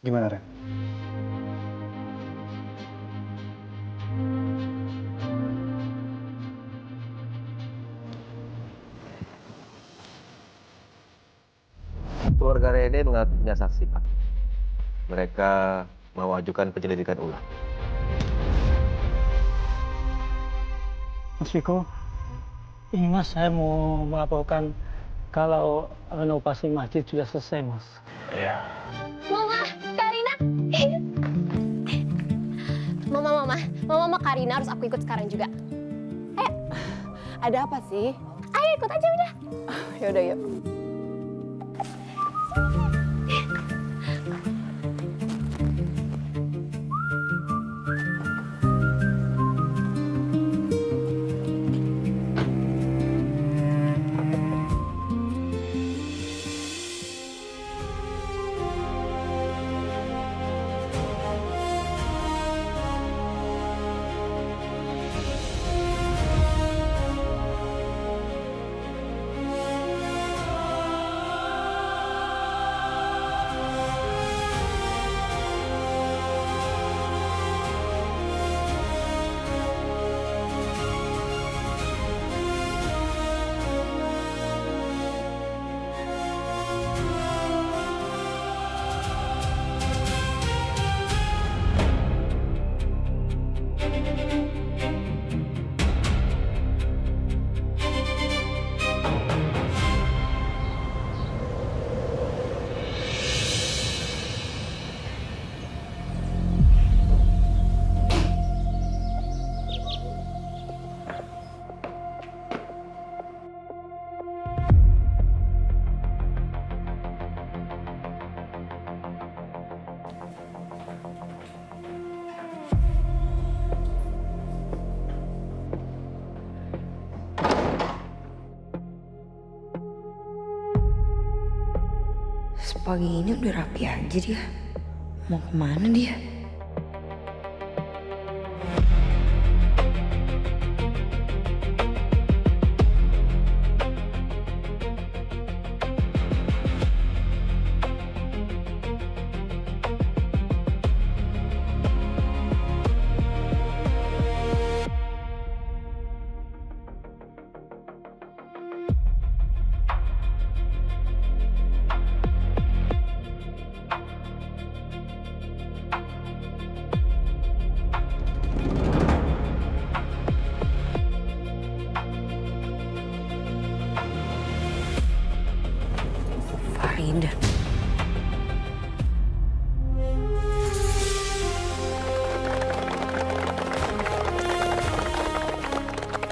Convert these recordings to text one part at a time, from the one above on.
Gimana, Ren? Keluarga Rene mengaku punya saksi, Pak. Mereka mau ajukan penyelidikan ulang. Mas Viko, ini Mas, saya mau melaporkan kalau renovasi masjid sudah selesai, Mas. Iya. Mama, Karina. Mama, Karina harus aku ikut sekarang juga. Ayo. Ada apa sih? Ayo ikut aja udah. Yaudah yuk. Pagi ini udah rapi aja dia. Mau kemana dia? Farida.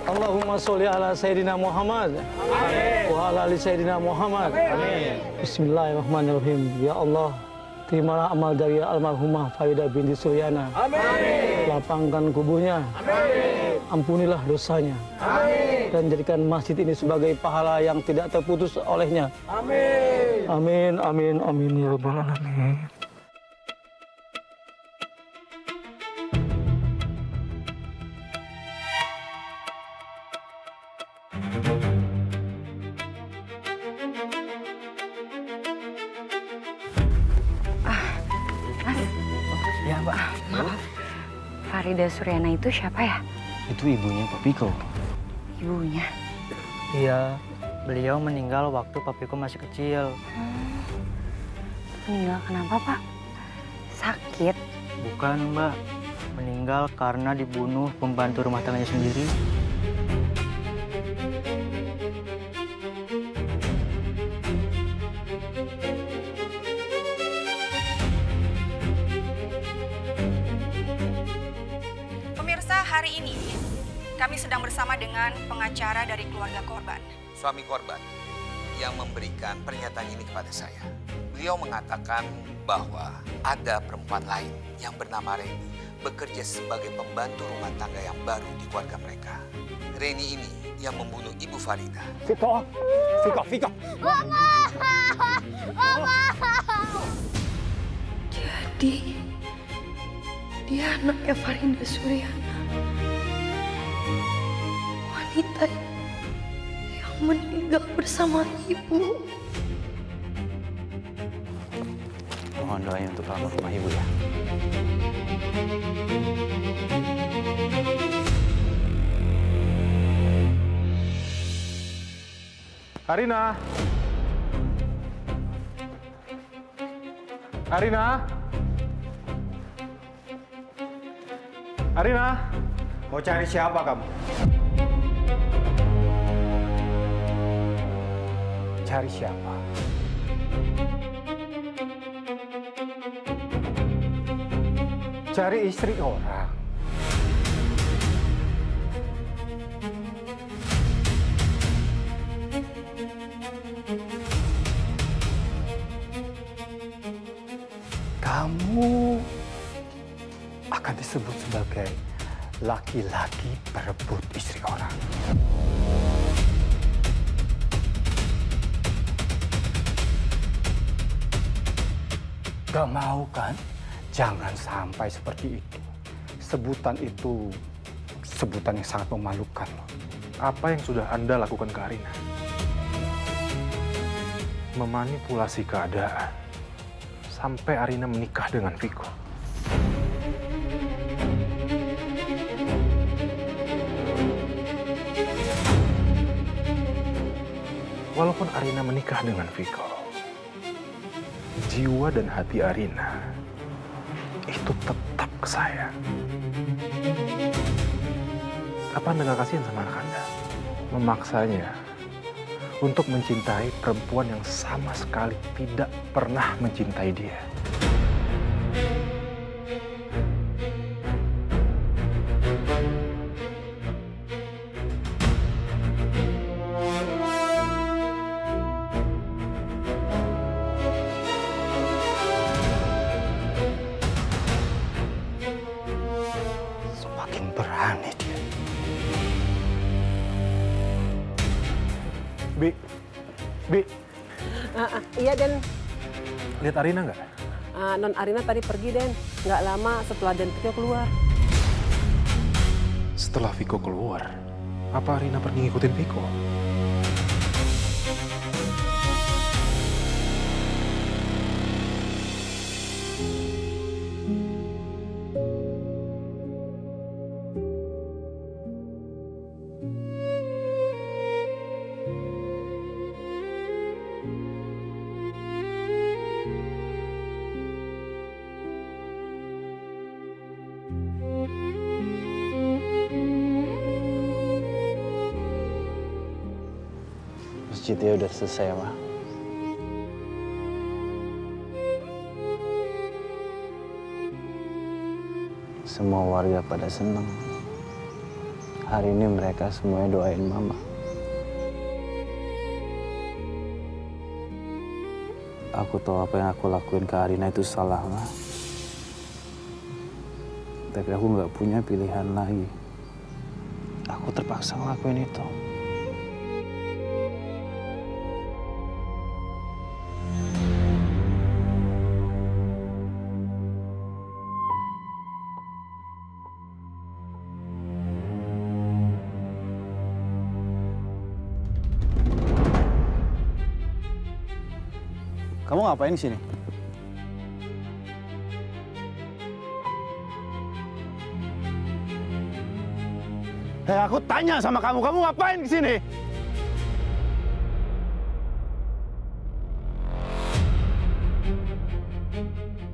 Allahumma sholli ala Sayyidina Muhammad. Amin. Wa ala ali Sayyidina Muhammad. Amin. Bismillahirrahmanirrahim. Ya Allah, terimalah amal dari almarhumah Farida binti Suryana. Amin. Lapangkan kuburnya. Amin. Ampunilah dosanya. Amin. Dan jadikan masjid ini sebagai pahala yang tidak terputus olehnya. Amin. Amin, amin, amin ya rabbal alamin. Ya, Pak. Maaf, Farida Suryana itu siapa ya? Itu ibunya Pak Piko. Ibunya. Iya, beliau meninggal waktu papiku masih kecil. Meninggal kenapa, Pak? Sakit? Bukan, Mbak. Meninggal karena dibunuh pembantu rumah tangganya sendiri. Pemirsa, hari ini kami sedang bersama dengan pengacara dari keluarga korban. Suami korban yang memberikan pernyataan ini kepada saya. Beliau mengatakan bahwa ada perempuan lain yang bernama Reni bekerja sebagai pembantu rumah tangga yang baru di keluarga mereka. Reni ini yang membunuh Ibu Farida. Viko. Jadi dia anaknya Farida Suryana, wanita yang meninggal bersama ibu. Mohon doanya untuk almarhumah ibu ya. Arina. Mau cari siapa kamu? Cari siapa? Cari istri orang. Kamu akan disebut sebagai laki-laki perebut istri orang. Gak mau kan? Jangan sampai seperti itu. Sebutan itu sebutan yang sangat memalukan. Apa yang sudah Anda lakukan ke Arina? Memanipulasi keadaan sampai Arina menikah dengan Viko. Walaupun Arina menikah dengan Viko, jiwa dan hati Arina itu tetap ke saya. Apa Anda nggak kasihan sama anak Anda? Memaksanya untuk mencintai perempuan yang sama sekali tidak pernah mencintai dia. Semakin berani dia. Bi. Iya, Den. Lihat Arina nggak? Non Arina tadi pergi, Den. Nggak lama setelah Den Viko keluar. Setelah Viko keluar, apa Arina pergi ngikutin Viko? Masjidnya udah selesai, Ma. Semua warga pada senang. Hari ini mereka semuanya doain Mama. Aku tahu apa yang aku lakuin ke Arina itu salah, Ma. Tapi aku nggak punya pilihan lagi. Aku terpaksa ngelakuin itu. Kamu ngapain di sini? Aku tanya sama kamu ngapain di sini?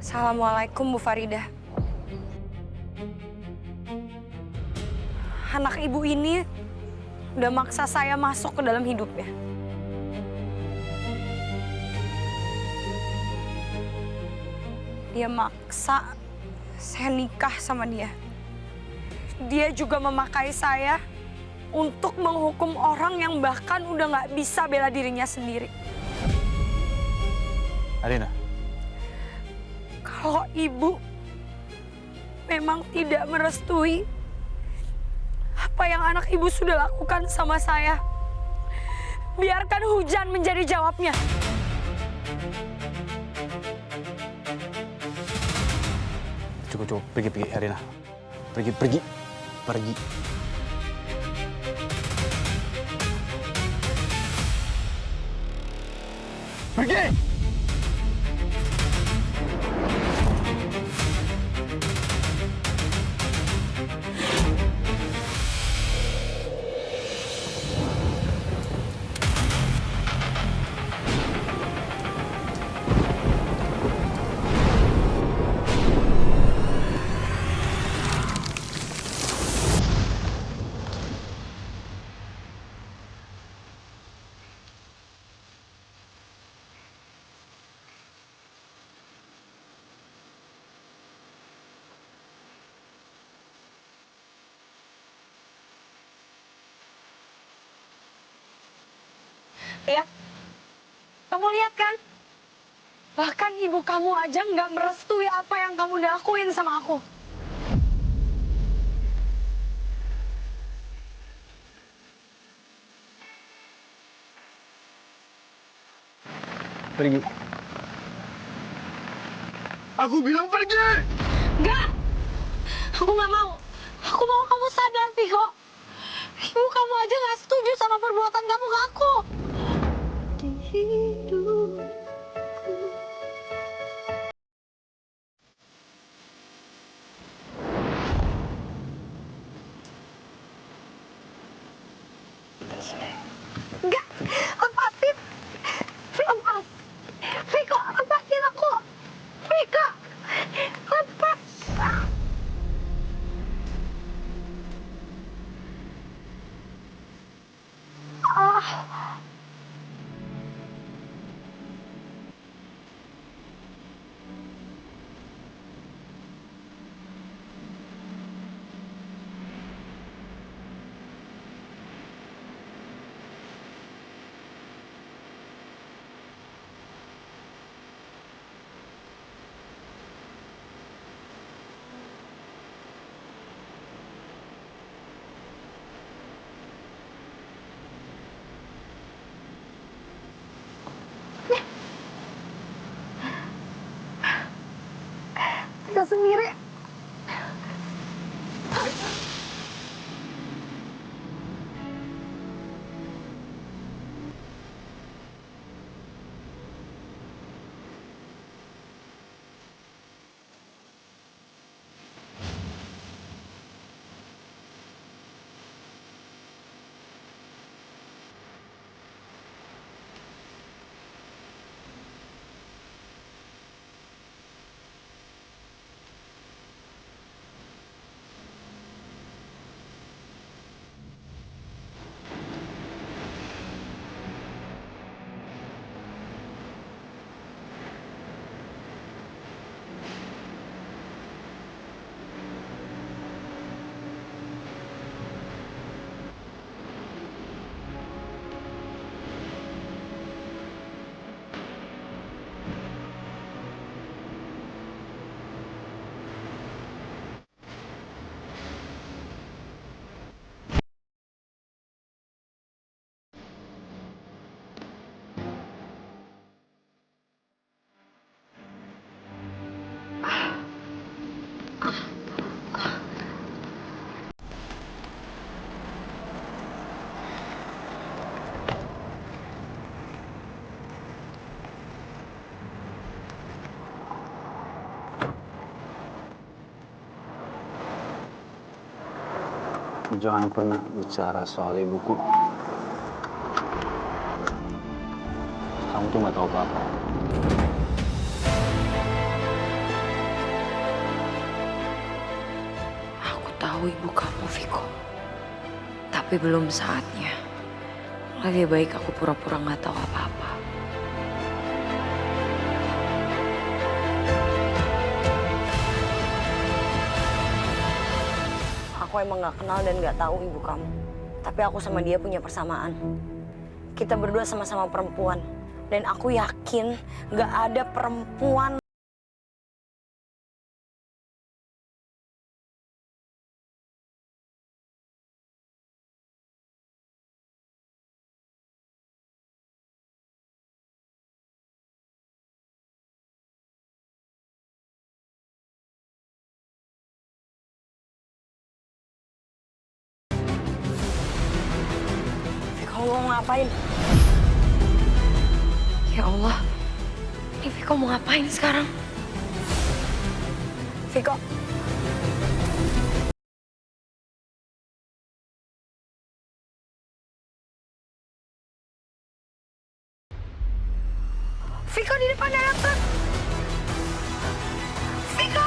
Assalamualaikum, Bu Farida. Anak ibu ini udah maksa saya masuk ke dalam hidupnya. Dia maksa saya nikah sama dia. Dia juga memakai saya untuk menghukum orang yang bahkan udah nggak bisa bela dirinya sendiri. Arina. Kalau ibu memang tidak merestui apa yang anak ibu sudah lakukan sama saya, biarkan hujan menjadi jawabnya. Cukup, pergi Arina. Pergi. Pergi! Ya, kamu lihat kan? Bahkan ibu kamu aja nggak merestui apa yang kamu lakuin sama aku. Pergi. Aku bilang pergi! Enggak! Aku nggak mau. Aku mau kamu sadar, Viko. Ibu kamu aja nggak setuju sama perbuatan kamu ke aku. Enggak, lepasin. Lepas. Viko, lepasin aku. Viko, lepas. Viko sendiri. Jangan pernah bicara soal ibuku. Kamu tuh nggak tahu apa-apa. Aku tahu ibu kamu, Viko. Tapi belum saatnya. Lebih baik aku pura-pura nggak tahu apa-apa. Aku emang nggak kenal dan nggak tahu ibu kamu. Tapi aku sama dia punya persamaan. Kita berdua sama-sama perempuan. Dan aku yakin nggak ada perempuan mau ngapain? Ya Allah, ini Viko mau ngapain sekarang? Viko. Viko di depan datang. Viko!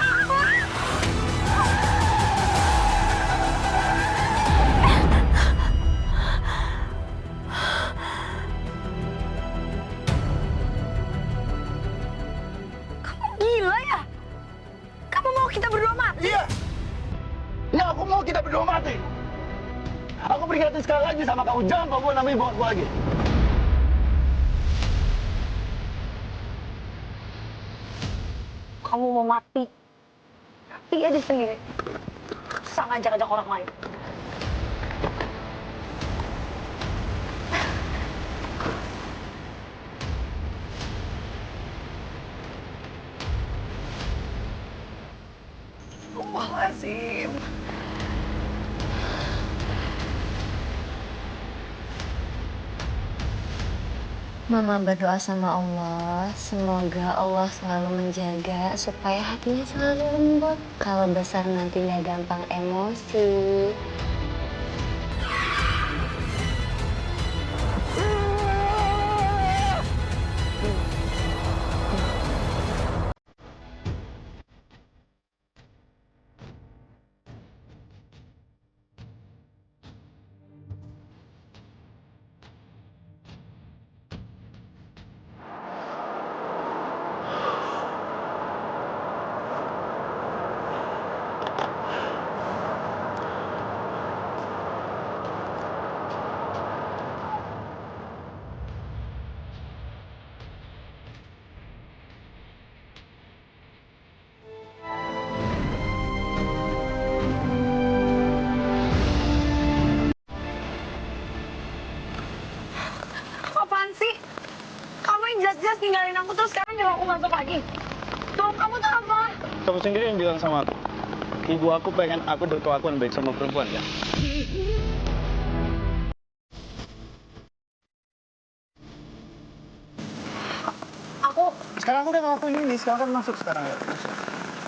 Kamu gila ya? Kamu mau kita berdua mati? Iya. Ya, aku mau kita berdua mati. Aku peringatin sekali lagi sama kamu, jangan bawa nama ibu aku lagi. Kamu mau mati? Mati aja sendiri. Susah ngajak-ngajak orang lain. Astagfirullahaladzim. Mama berdoa sama Allah, semoga Allah selalu menjaga supaya hatinya selalu lembut. Kalau besar nanti nggak gampang emosi. Apaan sih? Kamu yang jelas-jelas tinggalin aku terus sekarang nyuruh aku masuk lagi. Tuh, kamu tuh apa? Kamu sendiri yang bilang sama aku. Ibu aku pengen aku berkelakuan baik sama perempuan, ya? Aku... Sekarang aku udah ngelakuin ini, sekarang kan masuk sekarang ya.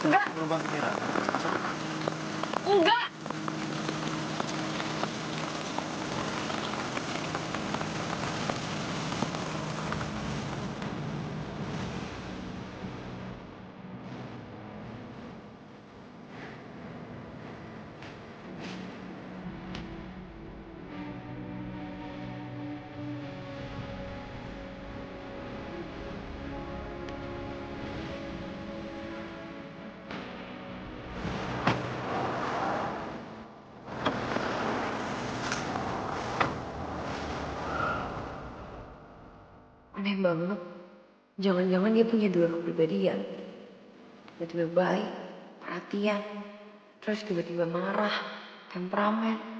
Enggak. Berubah pikiran. Masuk. Enggak. Aneh banget. Jangan-jangan dia punya dua kepribadian. Tiba-tiba baik, perhatian, terus tiba-tiba marah, temperamen.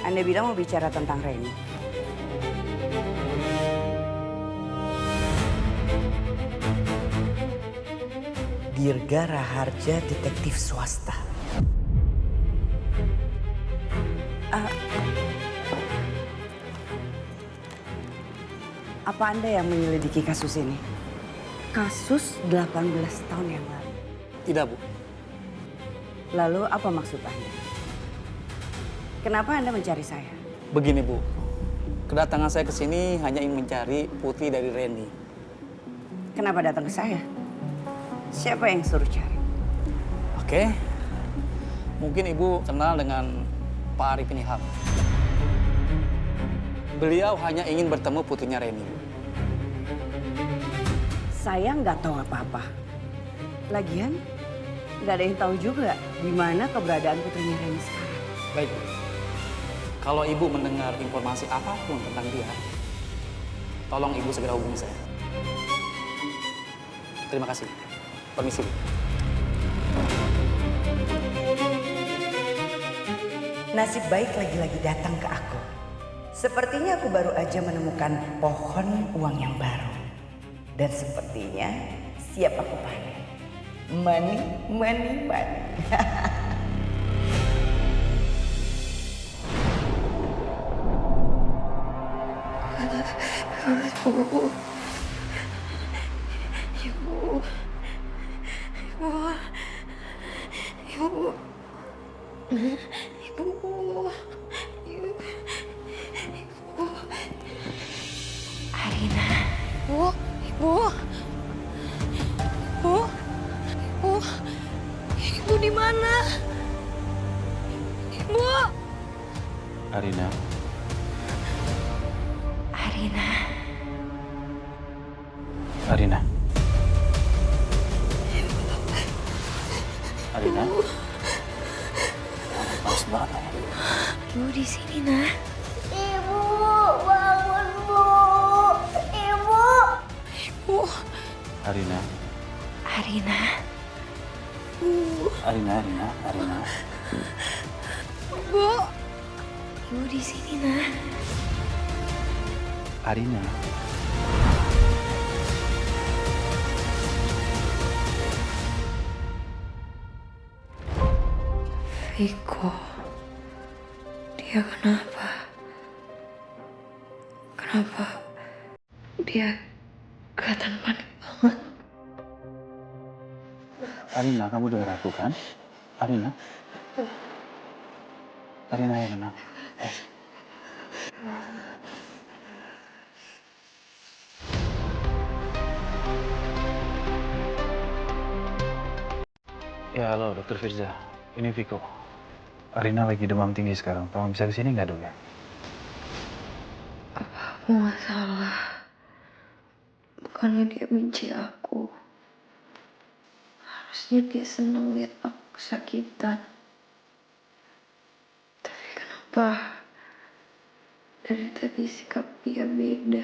Anda bilang mau bicara tentang Reni. Dirga Raharja, detektif swasta. Apa Anda yang menyelidiki kasus ini? Kasus 18 tahun yang lalu. Tidak, Bu. Lalu apa maksud Anda? Kenapa Anda mencari saya? Begini, Bu. Kedatangan saya ke sini hanya ingin mencari putri dari Reni. Kenapa datang ke saya? Siapa yang suruh cari? Oke. Mungkin Ibu kenal dengan Pak Arifin Ilham. Beliau hanya ingin bertemu putrinya Reni. saya nggak tahu apa-apa. Lagian, nggak ada yang tahu juga di mana keberadaan putrinya Reni sekarang. Baik, Bu. Kalau Ibu mendengar informasi apapun tentang dia, tolong Ibu segera hubungi saya. Terima kasih. Permisi, Bu. Nasib baik lagi-lagi datang ke aku. Sepertinya aku baru aja menemukan pohon uang yang baru. Dan sepertinya siap aku panen. Money, money, money. Ibu. Ibu. Ibu. Ibu. Ibu. Ibu. Arina. Ibu, ibu. Ibu. Ibu. Ibu di mana? Ibu. Arina. Arina. Arina. Arina. Panas banget. Ibu di sini, Nah. Ibu, bangun, Bu. Ibu. Ibu. Arina. Arina. Arina. Arina. Bu. Ibu di sini, Nah. Arina. Viko. Dia kenapa? Kenapa dia kelihatan panik banget? Arina, kamu dengar aku kan? Arina. Arina, ya tenang. Ya, halo, Dokter Firza. Ini Viko. Arina lagi demam tinggi sekarang. Tolong bisa kesini nggak, Dok ya? Aku nggak salah. Bukannya dia benci aku. Harusnya dia senang lihat aku kesakitan. Tapi kenapa dari tadi sikap dia beda?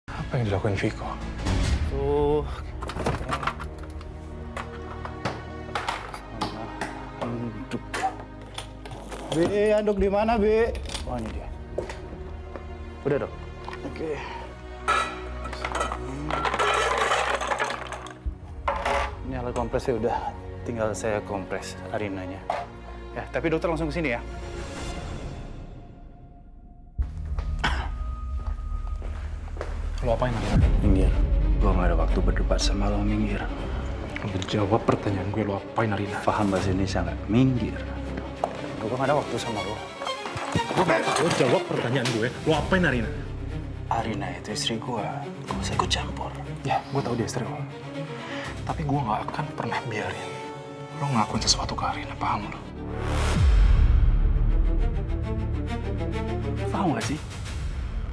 Apa yang dilakukan Viko? Tuh. Bi, anduk di mana, Bi? Oh, ini dia. Udah, Dok. Oke. Ini alat kompresnya udah. Tinggal saya kompres Arinanya. Ya, tapi dokter langsung ke sini ya. Lo apain, Arina? Minggir. Gua nggak ada waktu berdebat sama lo, minggir. Lo jawab pertanyaan gue, lo apain, Arina? Paham bahasa Indonesia nggak? Minggir. Gua nggak ada waktu sama lo. Lo jawab pertanyaan gue, lo apain, Arina? Arina itu istri gua. Gak usah ikut campur. Ya, gue tahu dia istri lo. Tapi gue nggak akan pernah biarin lo ngelakuin sesuatu ke Arina, paham lo? Paham gak sih?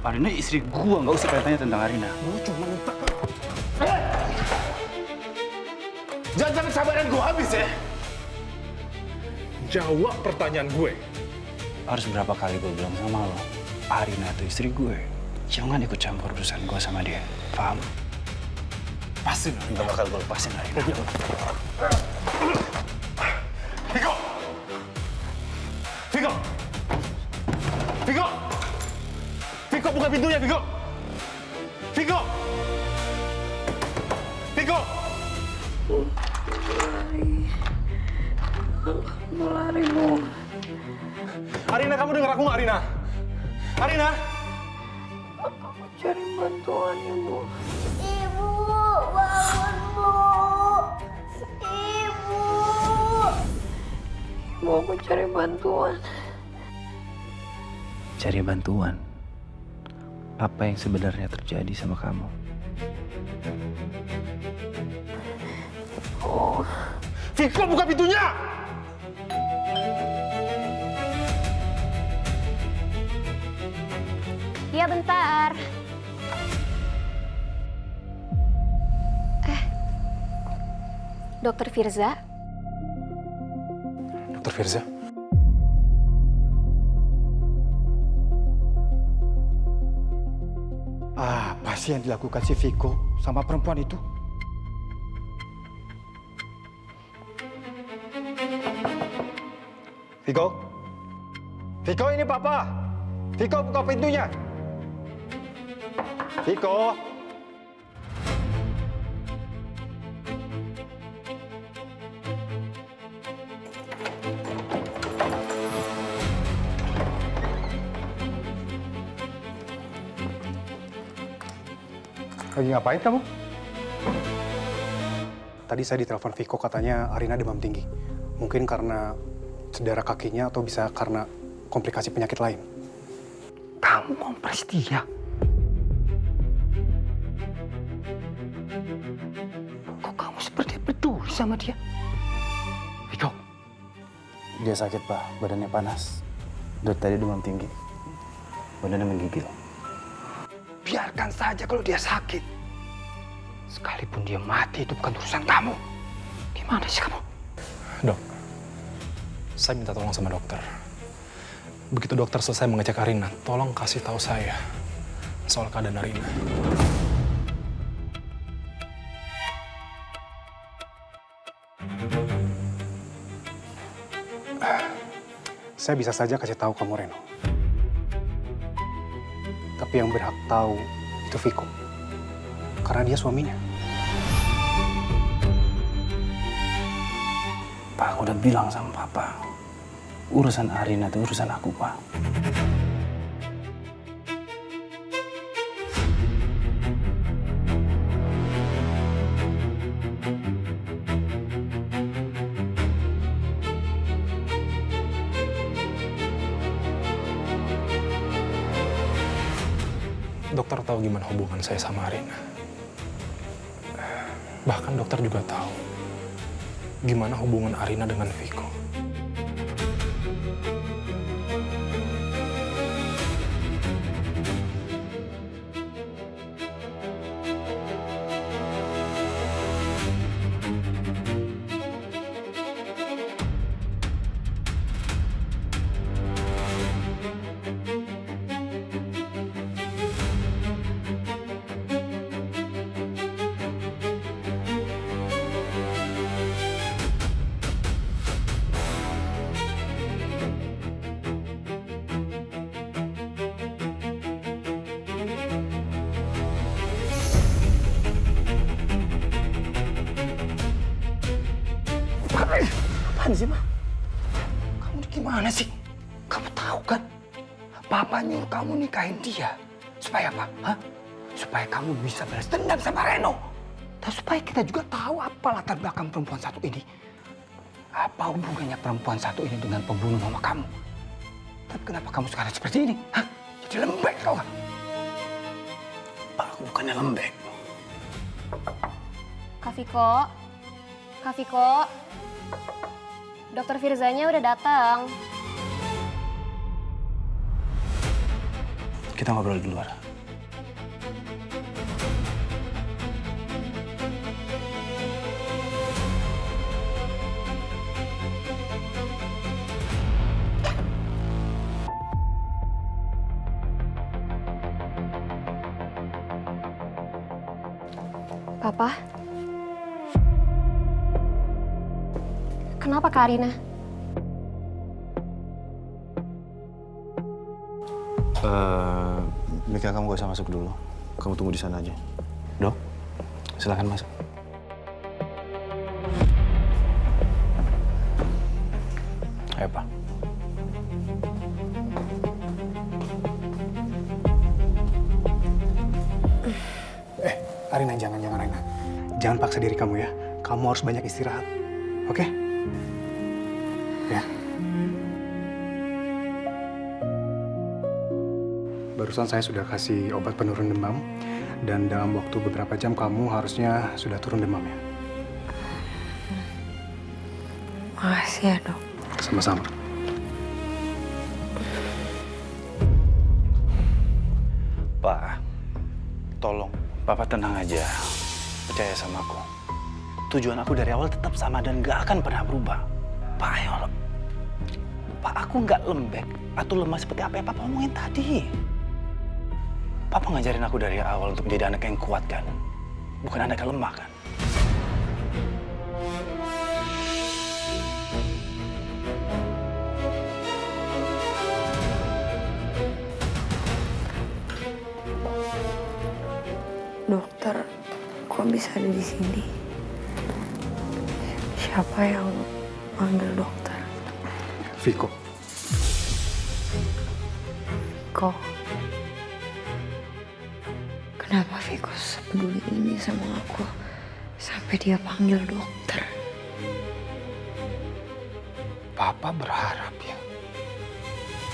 Arina istri gua, nggak usah tanya tentang Arina. Lo cuma minta... Jangan sabaran gue habis ya. Jawab pertanyaan gue. Harus berapa kali gue bilang sama lo, Arina itu istri gue. Jangan ikut campur urusan gue sama dia. Paham? Pasin, Nggak bakal gue lepasin Arina. Viko! Viko! Viko! Viko, buka pintunya, Viko! Viko! Viko! aku nggak, Arina? Arina! Aku cari bantuan ya, Bu. Ibu, bangun, Bu. Ibu. Ibu, aku cari bantuan. Cari bantuan? Apa yang sebenarnya terjadi sama kamu? Oh. Viko, buka pintunya! Iya, bentar. Dokter Firza? Dokter Firza? Apa sih yang dilakukan si Viko sama perempuan itu? Viko? Viko, ini Papa. Viko, buka pintunya. Viko? Lagi ngapain kamu? Tadi saya ditelepon Viko, katanya Arina demam tinggi. Mungkin karena cedera kakinya atau bisa karena komplikasi penyakit lain. Kamu kompres dia? Kok kamu seperti peduli sama dia? Viko? Dia sakit, Pak. Badannya panas. Dari tadi demam tinggi. Badannya menggigil. Biarkan saja kalau dia sakit. Sekalipun dia mati, itu bukan urusan kamu. Gimana sih kamu? Dok, saya minta tolong sama dokter. Begitu dokter selesai mengecek Arina, tolong kasih tahu saya soal keadaan Arina. Saya bisa saja kasih tahu kamu, Reno. Tapi yang berhak tahu itu Viko. Karena dia suaminya. Pak, aku udah bilang sama Papa. Urusan Arina itu urusan aku, Pak. Dokter tahu gimana hubungan saya sama Arina. Bahkan dokter juga tahu gimana hubungan Arina dengan Viko. Apaan sih, Ma? Kamu ini gimana sih? Kamu tahu kan? Papa nyuruh kamu nikahin dia. Supaya apa? Hah? Supaya kamu bisa balas dendam sama Reno. Dan supaya kita juga tahu apa latar belakang perempuan satu ini. Apa hubungannya perempuan satu ini dengan pembunuh mama kamu? Tapi kenapa kamu sekarang seperti ini? Hah? Jadi lembek, tau gak? Pak, aku bukannya lembek. Kak Viko? Kak Viko? Dokter Firzanya udah datang. Kita ngobrol di luar. Papa? Kenapa Kak Arina? Mika, kamu gak usah masuk dulu. Kamu tunggu di sana aja. Dok, silakan masuk. Ayo, Pak. Arina, jangan Arina. Jangan paksa diri kamu ya. Kamu harus banyak istirahat. Oke? Ya. Barusan saya sudah kasih obat penurun demam. Dan dalam waktu beberapa jam kamu harusnya sudah turun demamnya. Makasih ya, Dok. Sama-sama. Pak, tolong, Papa tenang aja. Percaya sama aku. Tujuan aku dari awal tetap sama dan gak akan pernah berubah. Pak, ayo. Pak, aku gak lembek atau lemah seperti apa yang Papa omongin tadi. Papa ngajarin aku dari awal untuk menjadi anak yang kuat kan? Bukan anak yang lemah kan? Dokter, kok bisa ada di sini? Siapa yang manggil dokter? Viko. Viko. Kenapa Viko sepeduli ini sama aku sampai dia panggil dokter? Papa berharap ya,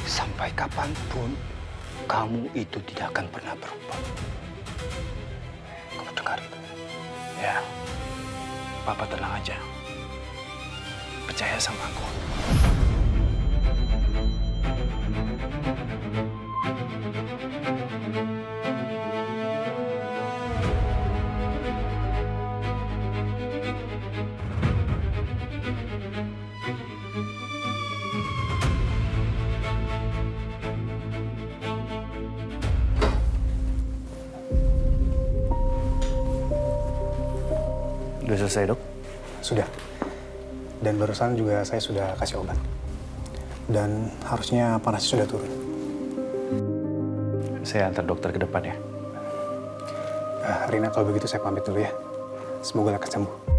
sampai kapanpun kamu itu tidak akan pernah berubah. Kamu dengar itu? Ya, Papa tenang aja. Percaya sama aku. Sudah selesai, Dok? Sudah. Dan barusan juga saya sudah kasih obat. Dan harusnya panasnya sudah turun. Saya antar dokter ke depan ya. Rina, kalau begitu saya pamit dulu ya. Semoga lekas sembuh.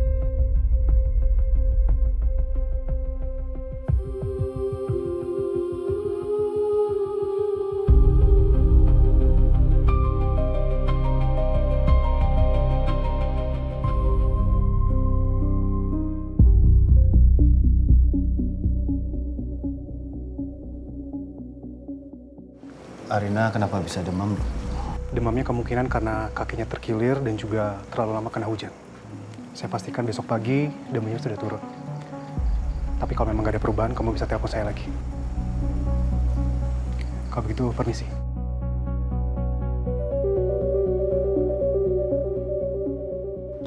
Arina kenapa bisa demam, Dok? Demamnya kemungkinan karena kakinya terkilir dan juga terlalu lama kena hujan. Saya pastikan besok pagi demamnya sudah turun. Tapi kalau memang gak ada perubahan, kamu bisa telepon saya lagi. Kalau begitu, permisi.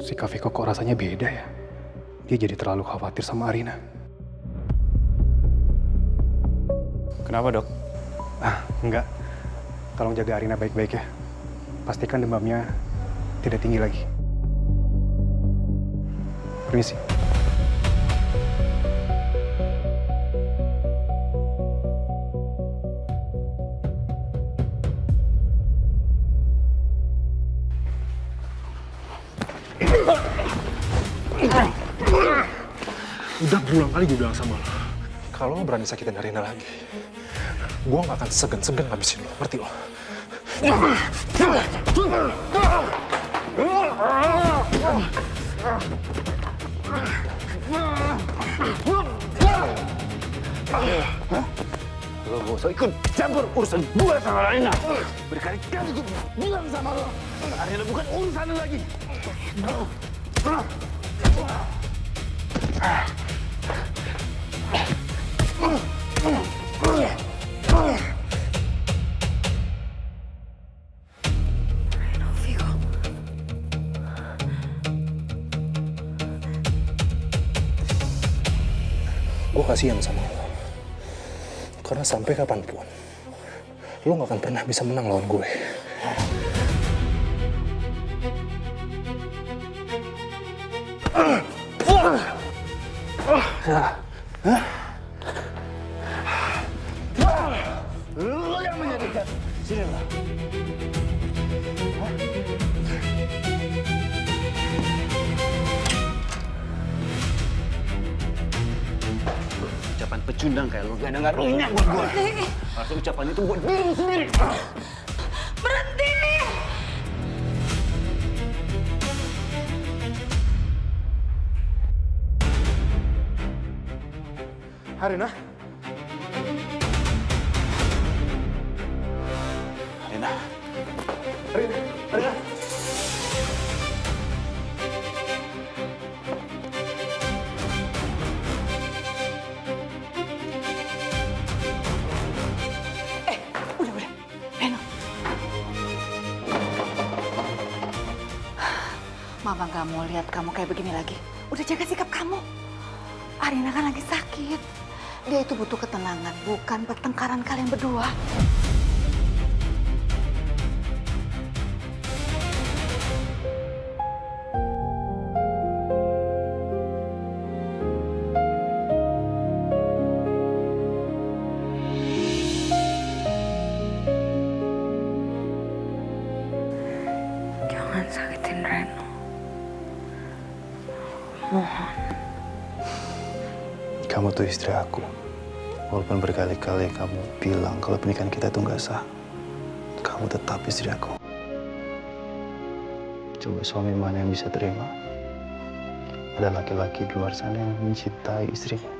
Si Kak Viko kok rasanya beda ya? Dia jadi terlalu khawatir sama Arina. Kenapa, Dok? Enggak. Tolong jaga Arina baik-baik ya. Pastikan demamnya tidak tinggi lagi. Permisi. Udah berulang kali gue bilang sama lo. Kalau lo berani sakitin Arina lagi, gue gak akan segan-segan ngabisin lo. Ngerti lo? Lo gak usah ikut campur urusan gue sama Arina. Berkali-kali gue bilang sama lo, Arina bukan urusan lo lagi. Gue kasihan sama lo. Karena sampai kapanpun, lo gak akan pernah bisa menang lawan gue. Lo yang menyedihkan. Sini lah. Ucapan pecundang kayak lo gak ada ngaruhnya buat gue. Harusnya ucapan itu buat diri sendiri. Berhenti! Arina? Arina. Arina. Arina. Udah. Reno. Mama gak mau lihat kamu kayak begini lagi. Udah jaga sikap kamu. Arina kan lagi sakit. Dia itu butuh ketenangan, bukan pertengkaran kalian berdua. Jangan sakitin Reno. Mohon. Kamu tuh istri aku. Walaupun berkali-kali kamu bilang kalau pernikahan kita itu nggak sah, kamu tetap istri aku. Coba suami mana yang bisa terima? Ada laki-laki di luar sana yang mencintai istrinya.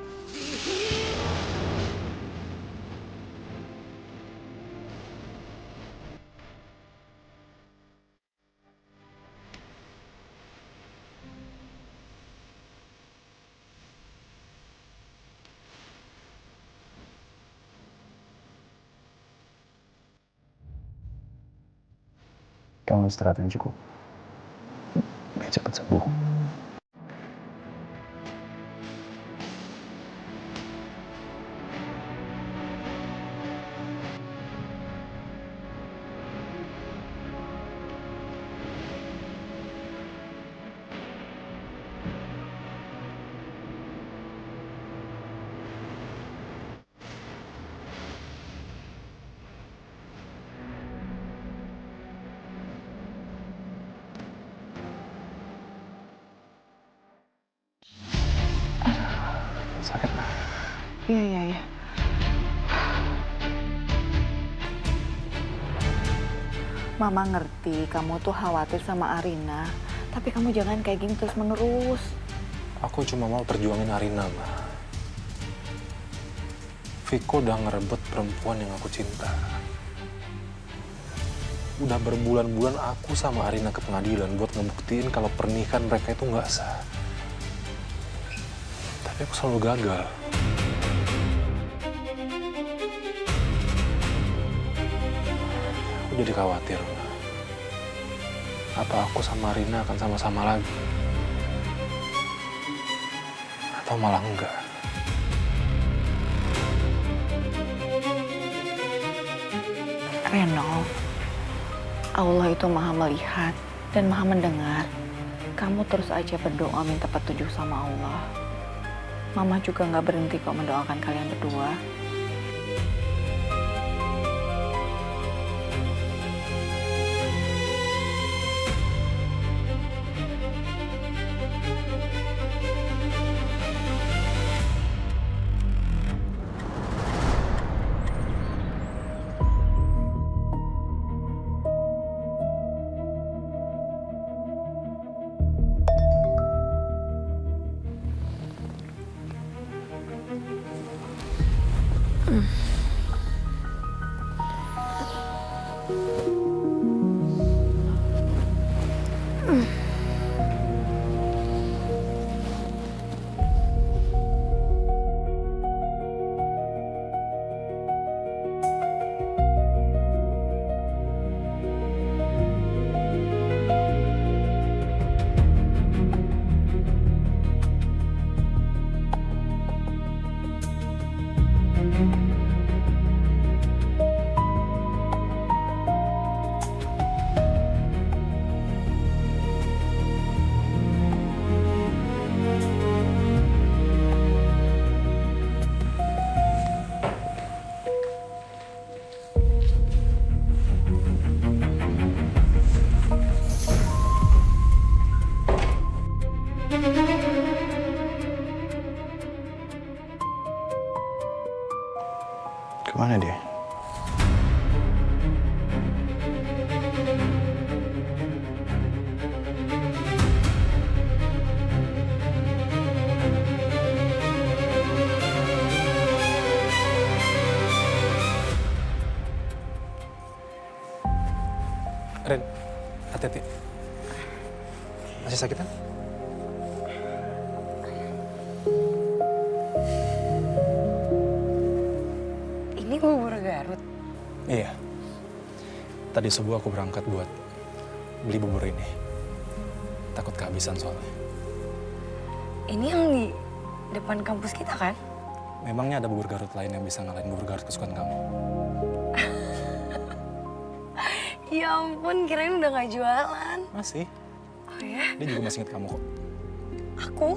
Kamu istirahat yang cukup. Biar cepat sembuh. Sakit lah. Iya. Mama ngerti kamu tuh khawatir sama Arina. Tapi kamu jangan kayak gini terus menerus. Aku cuma mau perjuangin Arina, Ma. Viko udah ngerebut perempuan yang aku cinta. Udah berbulan-bulan aku sama Arina ke pengadilan buat ngebuktiin kalau pernikahan mereka itu nggak sah. Tapi aku selalu gagal. Aku jadi khawatir, Ma. Apa aku sama Rina akan sama-sama lagi? Atau malah enggak? Reno, Allah itu maha melihat dan maha mendengar. Kamu terus aja berdoa minta petunjuk sama Allah. Mama juga nggak berhenti kok mendoakan kalian berdua. Kemana dia? Masih sakit kan? Ini bubur Garut. Iya. Tadi subuh aku berangkat buat beli bubur ini. Takut kehabisan soalnya. Ini yang di depan kampus kita kan? Memangnya ada bubur Garut lain yang bisa ngalahin bubur Garut kesukaan kamu? Ya ampun, kirain udah gak jualan. Masih. Oh ya? Dia juga masih inget kamu kok. Aku?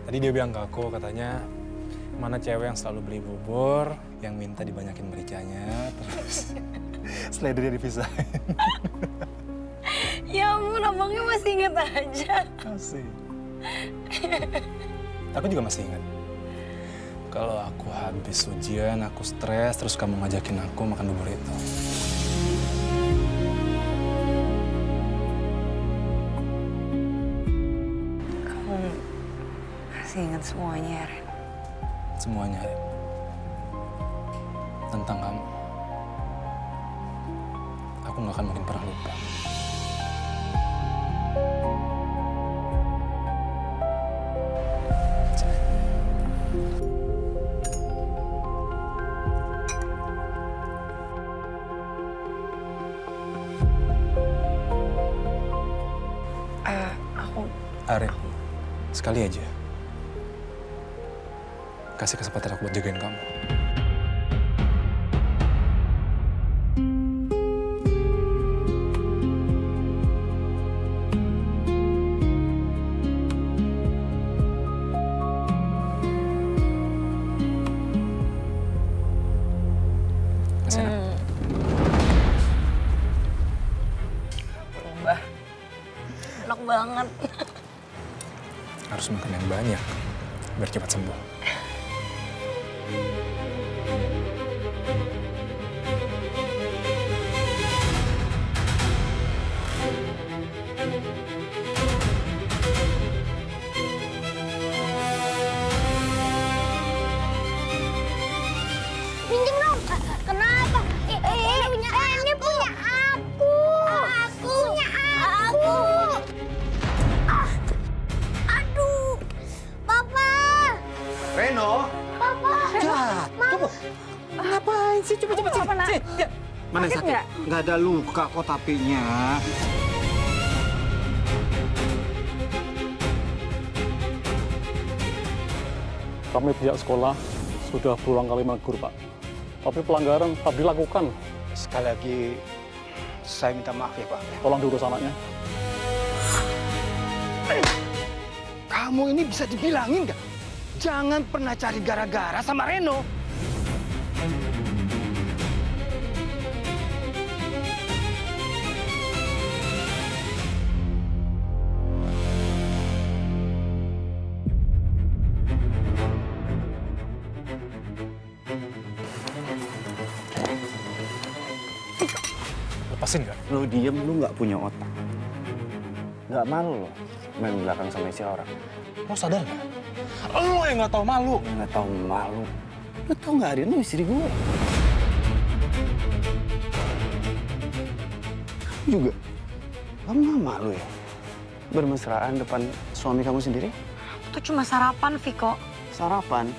Tadi dia bilang ke aku, katanya mana cewek yang selalu beli bubur, yang minta dibanyakin mericanya, terus setelah itu dia dipisahin. Ya ampun, abangnya masih inget aja. Masih. Aku juga masih ingat. Kalau aku habis ujian, aku stres, terus kamu ngajakin aku makan bubur itu. Kamu masih ingat semuanya ya, Ren? Semuanya, Ren. Tentang kamu. Aku gak akan mungkin pernah lupa. Arin, sekali aja. Kasih kesempatan aku buat jagain kamu. Masih enak? Berubah. Enak banget. Harus makan yang banyak, biar cepat sembuh. Pinjam dong. Kenapa? Ini punya aku. Aku. Punya aku. Aduh. Papa. Reno. Papa. Tunggu. Ngapain sih? Coba. Sini. Ya. Mana yang sakit? Nggak ada luka kok tapinya. Kami pihak sekolah sudah berulang kali menegur, Pak. Tapi pelanggaran tetap dilakukan. Sekali lagi, saya minta maaf ya, Pak. Tolong diurus anaknya. Kamu ini bisa dibilangin nggak? Jangan pernah cari gara-gara sama Reno. Lepasin nggak? Lo diem, lo nggak punya otak. Nggak malu lo main belakang sama isi orang. Lo sadar nggak? Lo yang nggak tahu malu. Nggak tahu malu. Lo tau nggak Arin, lo istri gue. Kamu juga. Kamu nggak malu ya? Bermesraan depan suami kamu sendiri? Itu cuma sarapan, Viko. Sarapan?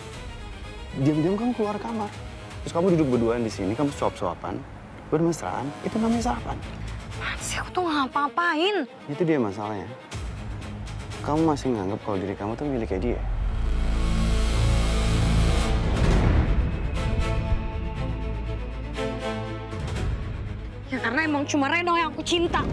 Diam-diam kamu keluar kamar. Terus kamu duduk berduaan di sini, kamu suap-suapan. Bermesraan, itu namanya sarapan. Sih, aku tuh nggak ngapa-ngapain. Itu dia masalahnya. Kamu masih nganggap kalau diri kamu tuh miliknya dia. Ya karena emang cuma Reno yang aku cinta.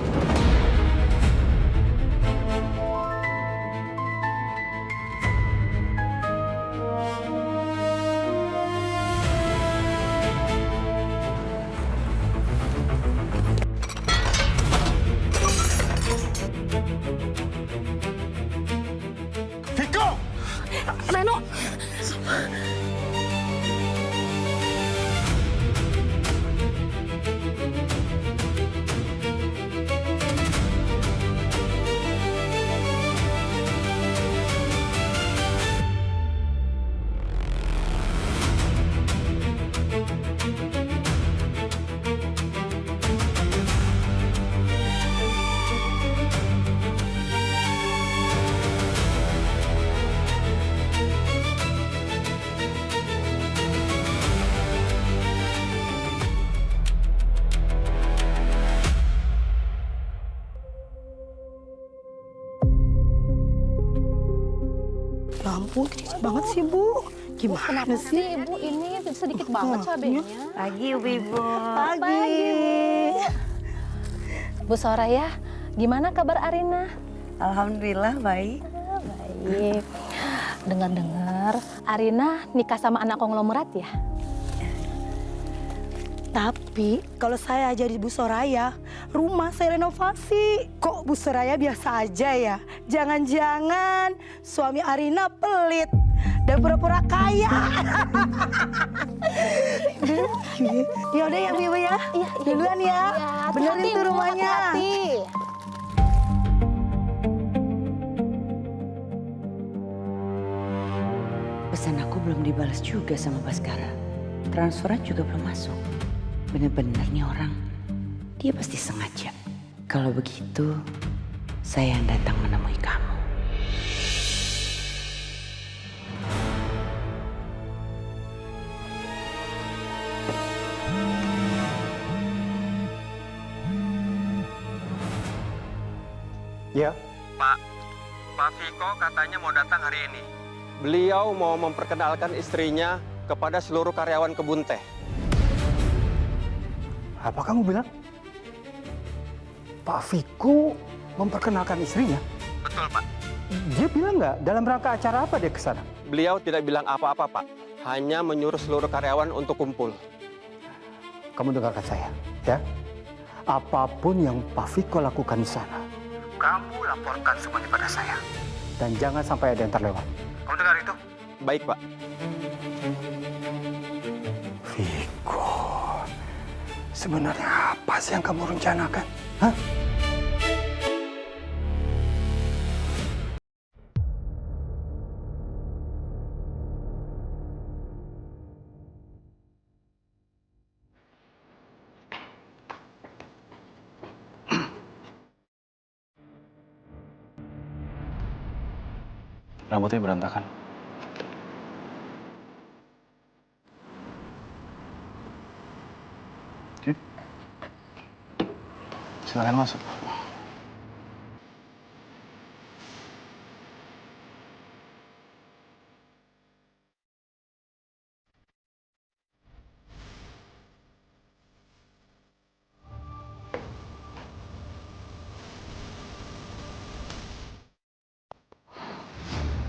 Viko! Reno! Ya ampun, kecil banget sih, Bu. Gimana Kenapa sih? sih Ibu ini sedikit banget cabenya? Pagi, Ibu. Pagi, Bu. Bu Soraya, gimana kabar Arina? Alhamdulillah baik. Baik. Dengar-dengar Arina nikah sama anak konglomerat ya? Tapi kalau saya jadi Bu Soraya, rumah saya renovasi. Kok Bu Soraya biasa aja ya? Jangan-jangan suami Arina pelit dan pura-pura kaya. Yaudah ya Ibu ya. Duluan ya. Benerin tuh rumahnya. Pesan aku belum dibalas juga sama Baskara. Transferan juga belum masuk. Bener-bener nih orang, dia pasti sengaja. Kalau begitu, saya yang datang menemui kamu. Ya, Pak Viko katanya mau datang hari ini. Beliau mau memperkenalkan istrinya kepada seluruh karyawan kebun teh. apa kamu bilang? Pak Viko memperkenalkan istrinya? Betul, Pak. Dia bilang nggak dalam rangka acara apa dia ke sana? Beliau tidak bilang apa-apa, Pak. Hanya menyuruh seluruh karyawan untuk kumpul. Kamu dengarkan saya, ya. Apapun yang Pak Viko lakukan di sana, kamu laporkan semuanya pada saya. Dan jangan sampai ada yang terlewat. Kamu dengar itu? Baik, Pak. Viko, sebenarnya apa sih yang kamu rencanakan? Hah? Rambutnya berantakan. Oke. Silakan masuk.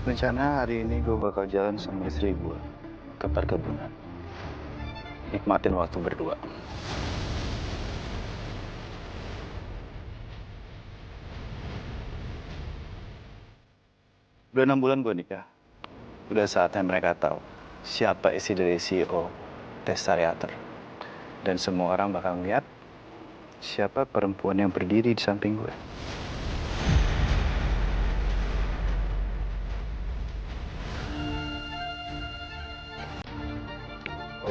Rencana hari ini gue bakal jalan sama istri gue ke perkebunan. Nikmatin waktu berdua. Udah 6 bulan gue nikah. Udah saatnya mereka tahu siapa isi dari CEO Testariater. Dan semua orang bakal lihat siapa perempuan yang berdiri di samping gue.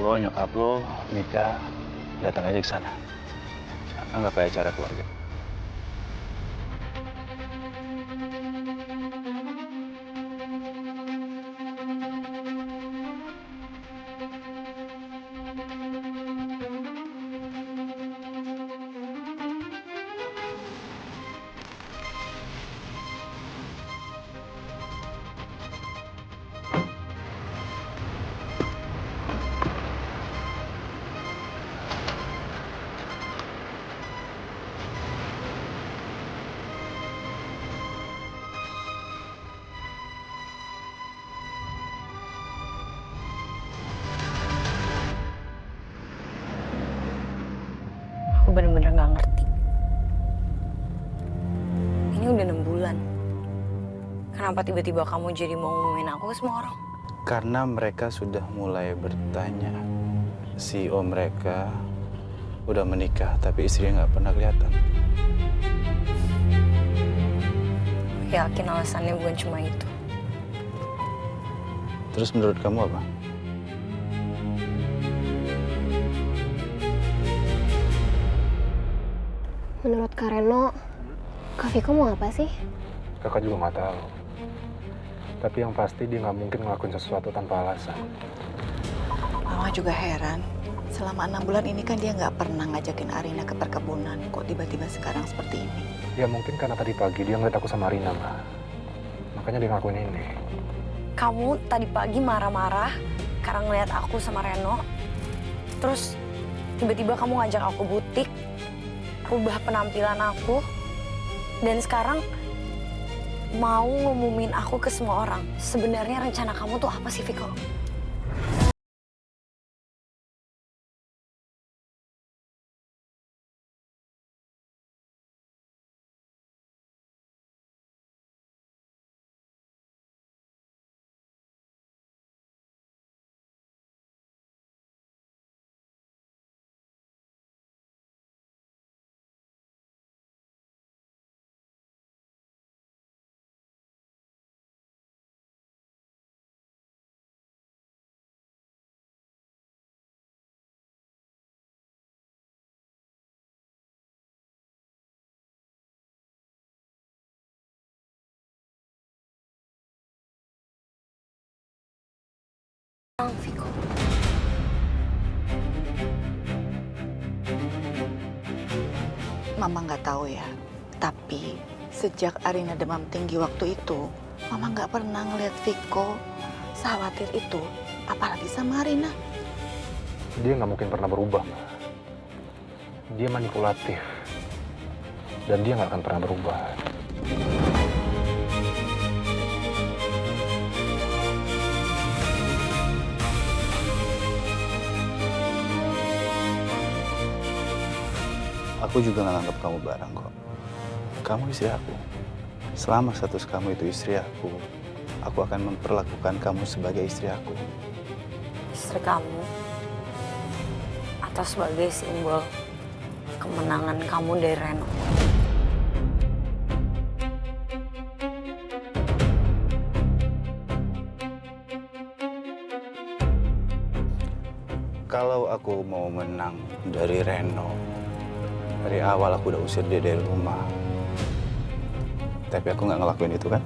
Lo, nyokap lo, Mika, datang aja ke sana. Anggap kayak acara keluarga. Aku bener-bener gak ngerti. Ini udah 6 bulan. Kenapa tiba-tiba kamu jadi mau ngumumin aku ke semua orang? Karena mereka sudah mulai bertanya. CEO mereka udah menikah, tapi istrinya nggak pernah kelihatan. Yakin alasannya bukan cuma itu. Terus menurut kamu apa? Menurut Kak Reno, Kak Viko mau apa sih? Kakak juga nggak tahu. Tapi yang pasti dia nggak mungkin ngelakuin sesuatu tanpa alasan. Mama juga heran. Selama 6 bulan ini kan dia nggak pernah ngajakin Arina ke perkebunan. Kok tiba-tiba sekarang seperti ini? Ya mungkin karena tadi pagi dia ngeliat aku sama Rina, Ma. Makanya dia ngelakuin ini. kamu tadi pagi marah-marah karena ngeliat aku sama Reno. Terus tiba-tiba kamu ngajak aku butik, rubah penampilan aku, dan sekarang mau ngumumin aku ke semua orang. Sebenarnya rencana kamu tuh apa sih, Viko? Viko. Mama nggak tahu ya, tapi sejak Arina demam tinggi waktu itu, Mama nggak pernah ngeliat Viko sekhawatir itu, apalagi sama Arina. Dia nggak mungkin pernah berubah, Ma. Dia manipulatif. Dan dia nggak akan pernah berubah. Aku juga nggak anggap kamu barang kok. Kamu istri aku. Selama status kamu itu istri aku akan memperlakukan kamu sebagai istri aku. Istri kamu? Atau sebagai simbol kemenangan kamu dari Reno? Kalau aku mau menang dari Reno, dari awal aku udah usir dia dari rumah. Tapi aku nggak ngelakuin itu kan?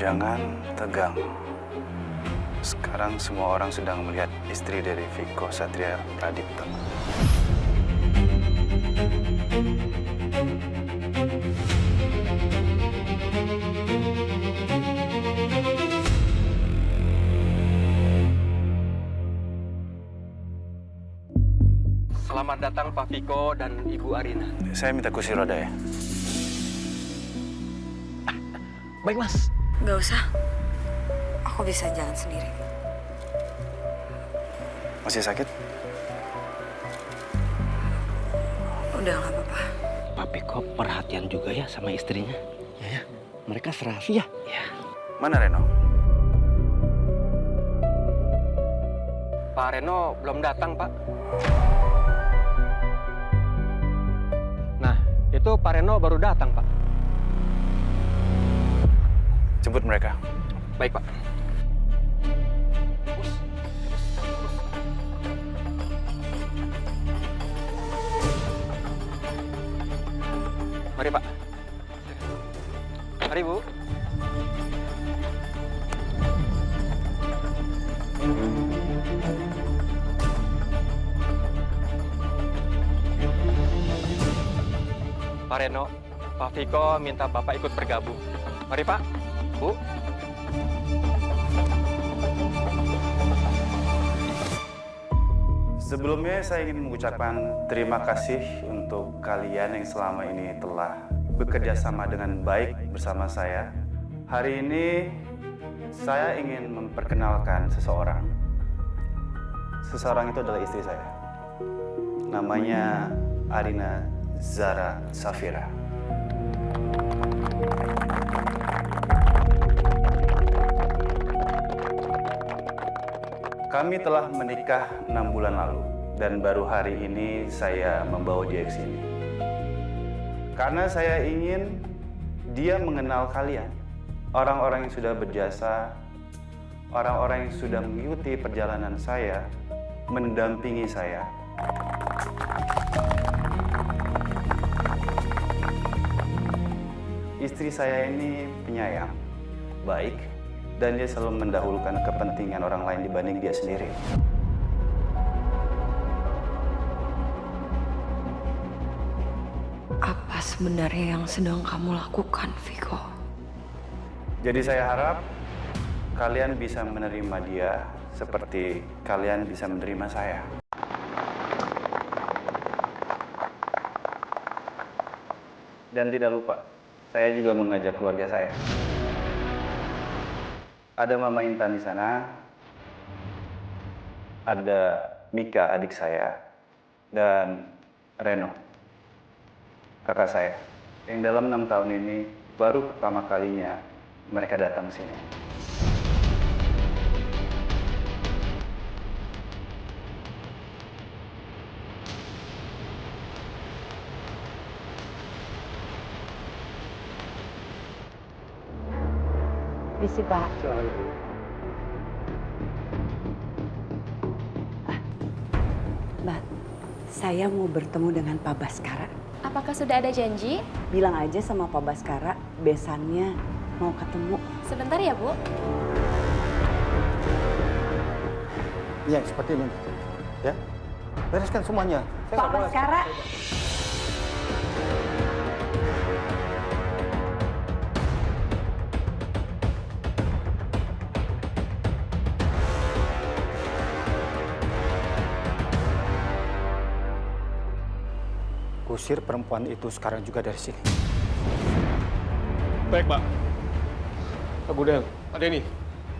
Jangan tegang. Sekarang semua orang sedang melihat istri dari Viko Satria Pradipta. Selamat datang Pak Viko dan Ibu Arina. Saya minta kursi roda ya. Baik, Mas. Gak usah. Aku bisa jalan sendiri. Masih sakit? Udah gak apa-apa. Pak Viko perhatian juga ya sama istrinya. Ya. Mereka serasi ya. Ya. Mana Reno? Pak Reno belum datang, Pak. Nah, itu Pak Reno baru datang, Pak. Jemput mereka. Baik, Pak. Mari, Pak. Mari, Bu. Pak Reno, Pak Viko minta Bapak ikut bergabung. Mari, Pak. Bu. Sebelumnya saya ingin mengucapkan terima kasih untuk kalian yang selama ini telah bekerja sama dengan baik bersama saya. Hari ini saya ingin memperkenalkan seseorang. Seseorang itu adalah istri saya. Namanya Arina Zara Safira. Kami telah menikah 6 bulan lalu dan baru hari ini saya membawa dia ke sini. Karena saya ingin dia mengenal kalian, orang-orang yang sudah berjasa, orang-orang yang sudah mengikuti perjalanan saya, mendampingi saya. Istri saya ini penyayang, baik, dan dia selalu mendahulukan kepentingan orang lain dibanding dia sendiri. Apa sebenarnya yang sedang kamu lakukan, Viko? Jadi saya harap kalian bisa menerima dia seperti kalian bisa menerima saya. Dan tidak lupa, saya juga mengajak keluarga saya. Ada Mama Intan di sana, ada Mika adik saya, dan Reno, kakak saya, yang dalam 6 tahun ini baru pertama kalinya mereka datang ke sini. Misi Pak. Mbak, saya mau bertemu dengan Pak Baskara. Apakah sudah ada janji? Bilang aja sama Pak Baskara, besannya mau ketemu. Sebentar ya, Bu. Iya, seperti ini. Ya, bereskan semuanya. Pak Baskara. Usir perempuan itu sekarang juga dari sini. Baik, Pak. Pak Gudel, Pak Denny.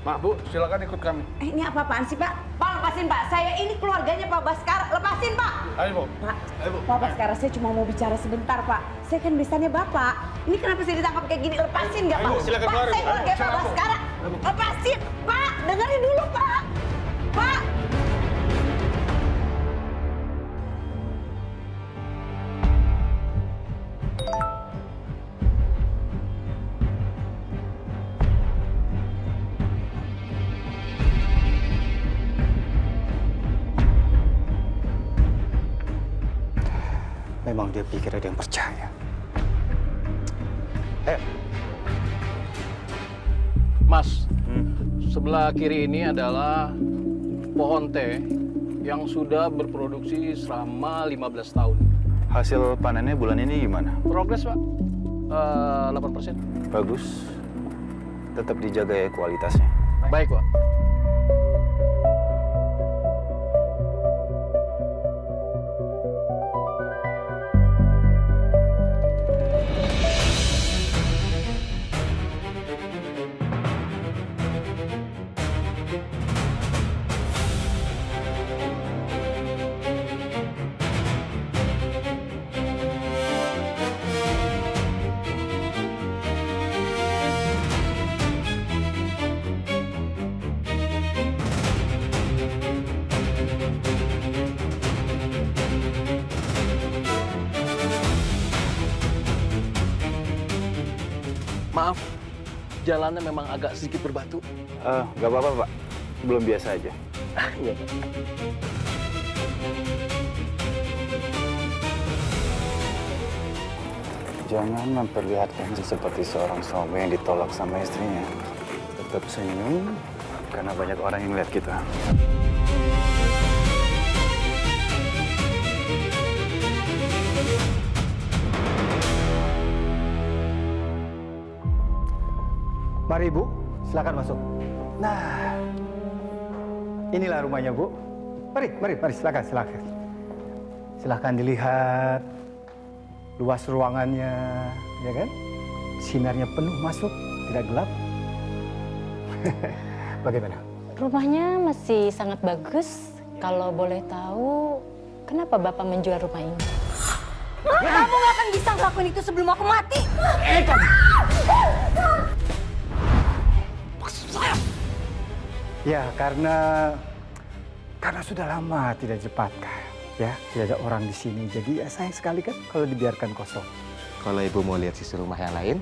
Mak, Bu, silakan ikut kami. Ini apa-apaan sih, Pak? Pak, lepasin, Pak. Saya ini keluarganya Pak Baskara. Lepasin, Pak. Ayo, Bu. Pak, Ayo, Bu. Pak Baskara, saya cuma mau bicara sebentar, Pak. Saya kan besannya Bapak. Ini kenapa saya ditangkap kayak gini? Lepasin nggak, Pak? Ayo, silakan Pak, keluar, saya Bu. keluarga Ayo, Pak silakan, Bu. Baskara. Lepasin, Pak. Dengerin dulu, Pak. Pak. Memang dia pikir ada yang percaya. Mas, sebelah kiri ini adalah pohon teh yang sudah berproduksi selama 15 tahun. Hasil panennya bulan ini gimana? Progres, Pak. 8%. Bagus. Tetap dijaga ya kualitasnya. Baik, Pak. Maaf, jalannya memang agak sedikit berbatu. Nggak apa-apa, Pak. Belum biasa aja. Iya, Pak. Jangan memperlihatkan seperti seorang suami yang ditolak sama istrinya. Tetap senyum, karena banyak orang yang lihat kita. Mari, Bu. Silakan masuk. Nah, inilah rumahnya, Bu. Mari, silakan. Silakan dilihat luas ruangannya, ya kan? Sinarnya penuh masuk, tidak gelap. Bagaimana? Rumahnya masih sangat bagus. Kalau boleh tahu, kenapa Bapak menjual rumah ini? Kamu gak akan bisa ngelakuin itu sebelum aku mati. Ya, karena Karena sudah lama tidak dicepatkan, ya, tidak ada orang di sini. Jadi ya sayang sekali kan kalau dibiarkan kosong. Kalau ibu mau lihat sisi rumah yang lain,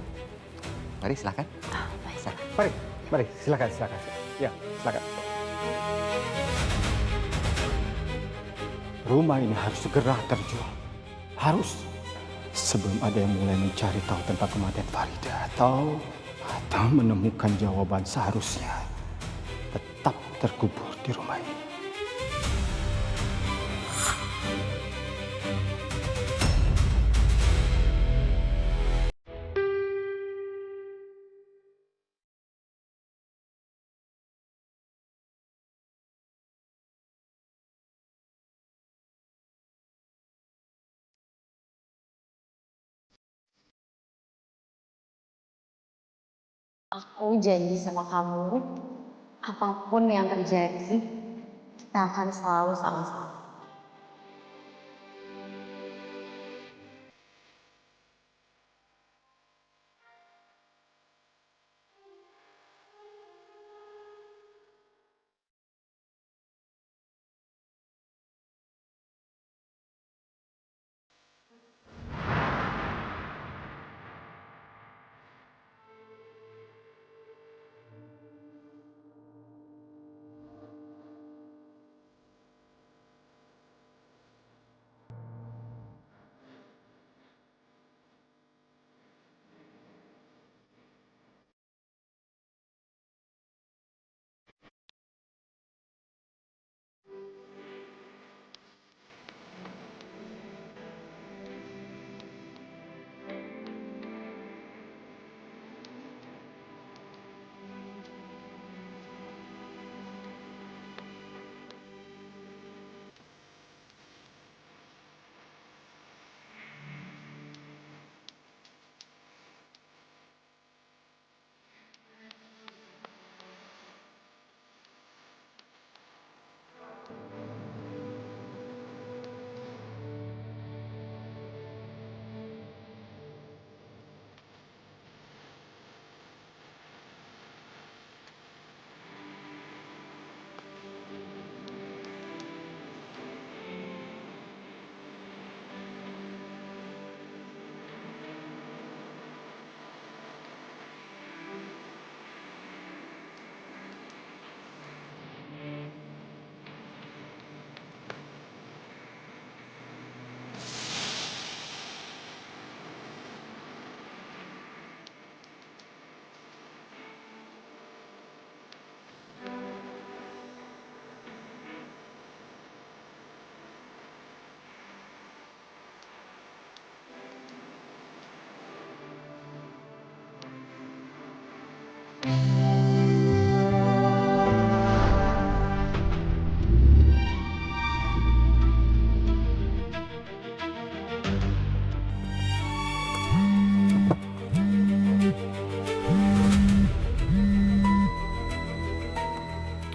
mari silakan. Mari, silakan. Ya, silakan. Rumah ini harus segera terjual. Harus. Sebelum ada yang mulai mencari tahu tentang kematian Farida atau menemukan jawaban seharusnya tetap terkubur di rumah ini. Aku janji sama kamu, apapun yang terjadi, kita akan selalu sama-sama.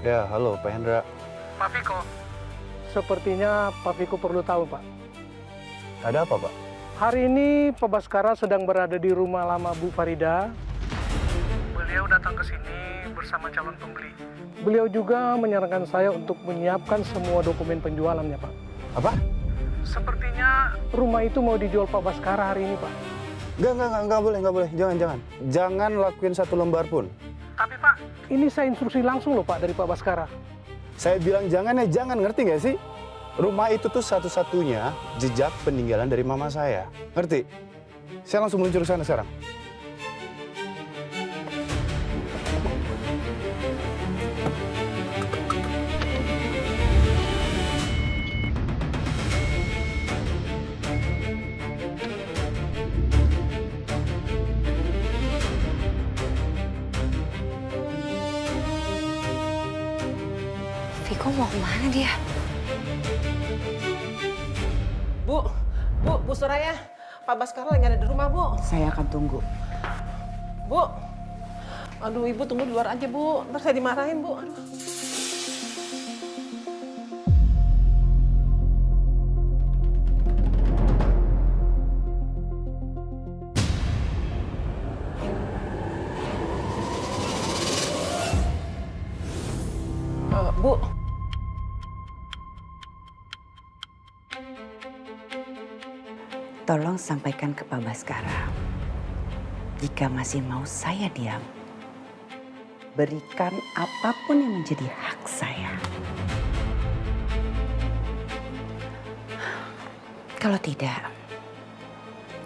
Ya, halo Pak Hendra. Pak Viko. Sepertinya Pak Viko perlu tahu, Pak. Ada apa, Pak? Hari ini Pak Baskara sedang berada di rumah lama Bu Farida. Beliau datang ke sini bersama calon pembeli. Beliau juga menyarankan saya untuk menyiapkan semua dokumen penjualannya, Pak. Apa? Sepertinya rumah itu mau dijual Pak Baskara hari ini, Pak. Enggak boleh. Jangan. Jangan lakuin satu lembar pun. Tapi Pak, ini saya instruksi langsung loh Pak dari Pak Baskara. Saya bilang jangan, ngerti nggak sih? Rumah itu tuh satu-satunya jejak peninggalan dari mama saya. Ngerti? Saya langsung meluncur ke sana sekarang. Viko mau kemana dia? Bu Soraya, Pak Baskara lagi ada di rumah, Bu. Saya akan tunggu. Bu, aduh Ibu tunggu di luar aja, Bu. Ntar saya dimarahin, Bu. Aduh. Bu, tolong sampaikan ke Pak Baskara. Jika masih mau saya diam, berikan apapun yang menjadi hak saya. Kalau tidak,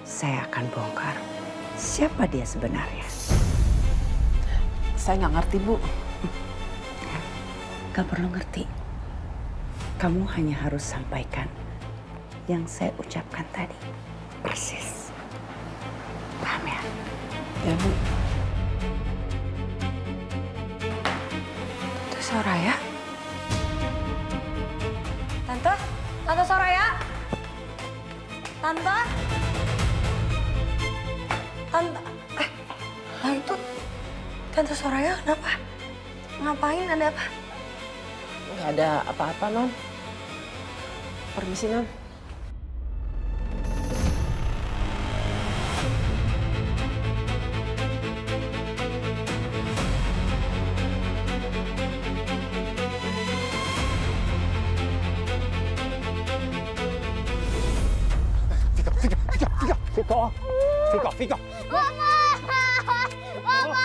saya akan bongkar siapa dia sebenarnya. Saya nggak ngerti, Bu. Gak perlu ngerti. Kamu hanya harus sampaikan yang saya ucapkan tadi. Persis. Paham ya? Ya, Bu. Tante Soraya? Tante? Tante Soraya? Tante? Tante? Itu Tante Soraya kenapa? Ngapain? Ada apa? Nggak ada apa-apa, Non. Permisi, Non. Viko. Mama! Mama!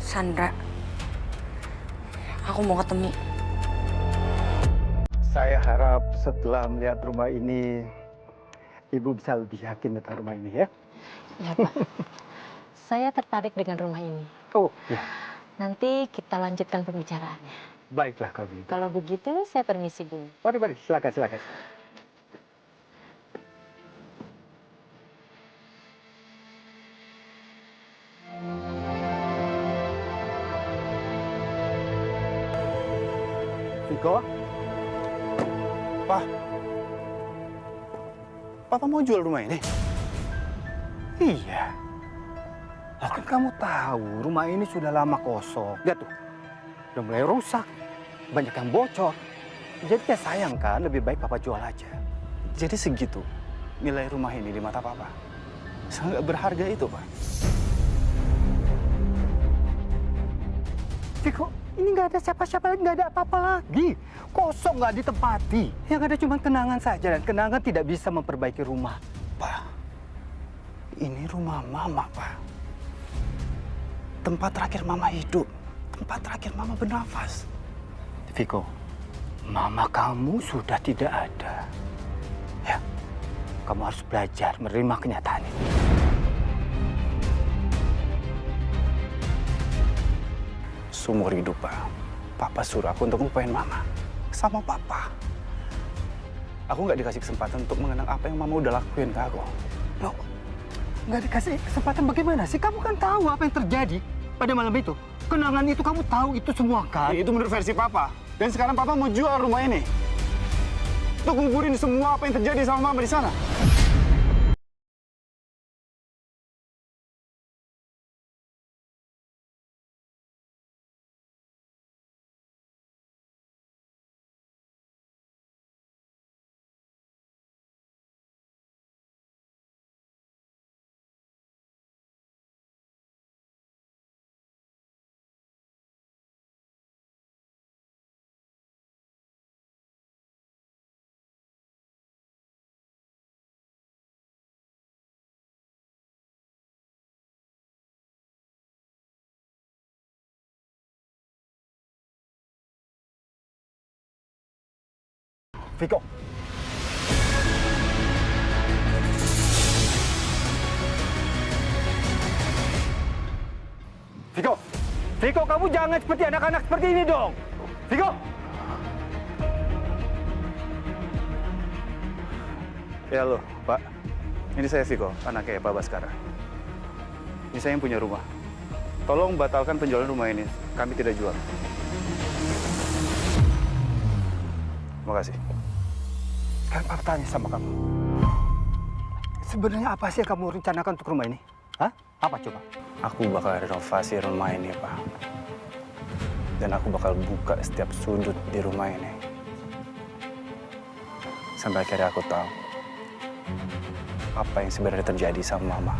Sandra, aku mau ketemu. Saya harap setelah melihat rumah ini, Ibu bisa lebih yakin tentang rumah ini ya. Ya, Pak. Saya tertarik dengan rumah ini. Oh, ya. Nanti kita lanjutkan pembicaraannya. Baiklah kalau begitu. Kalau begitu, saya permisi dulu. Mari, silakan. Viko? Papa mau jual rumah ini? Iya. Lah kan kamu tahu rumah ini sudah lama kosong. Lihat tuh, udah mulai rusak, banyak yang bocor. Jadi ya sayang kan, lebih baik Papa jual aja. Jadi segitu nilai rumah ini di mata Papa? Sangat berharga itu, Pak. Viko, ini nggak ada siapa-siapa lagi, nggak ada apa-apa lagi. Kosong, nggak ditempati. Yang ada cuma kenangan saja, dan kenangan tidak bisa memperbaiki rumah. Pak, ini rumah Mama, Pak. Tempat terakhir Mama hidup. Tempat terakhir Mama bernafas. Viko, Mama kamu sudah tidak ada. Ya, kamu harus belajar menerima kenyataan ini. Seumur hidup, Pak. Papa suruh aku untuk lupain Mama. Sama Papa. Aku nggak dikasih kesempatan untuk mengenang apa yang Mama udah lakuin ke aku. Loh, nggak dikasih kesempatan bagaimana sih? Kamu kan tahu apa yang terjadi pada malam itu. Kenangan itu kamu tahu itu semua kan? Itu menurut versi Papa. Dan sekarang Papa mau jual rumah ini. Untuk nguburin semua apa yang terjadi sama Mama di sana. Viko. Viko, kamu jangan seperti anak-anak seperti ini dong. Viko. Ya loh, Pak. Ini saya Viko, anaknya Pak Baskara. Ini saya yang punya rumah. Tolong batalkan penjualan rumah ini. Kami tidak jual. Terima kasih. Sekarang Papa tanya sama kamu. Sebenarnya apa sih yang kamu rencanakan untuk rumah ini? Hah? Apa coba? Aku bakal renovasi rumah ini, Pak. Dan aku bakal buka setiap sudut di rumah ini. Sampai akhirnya aku tahu apa yang sebenarnya terjadi sama Mama.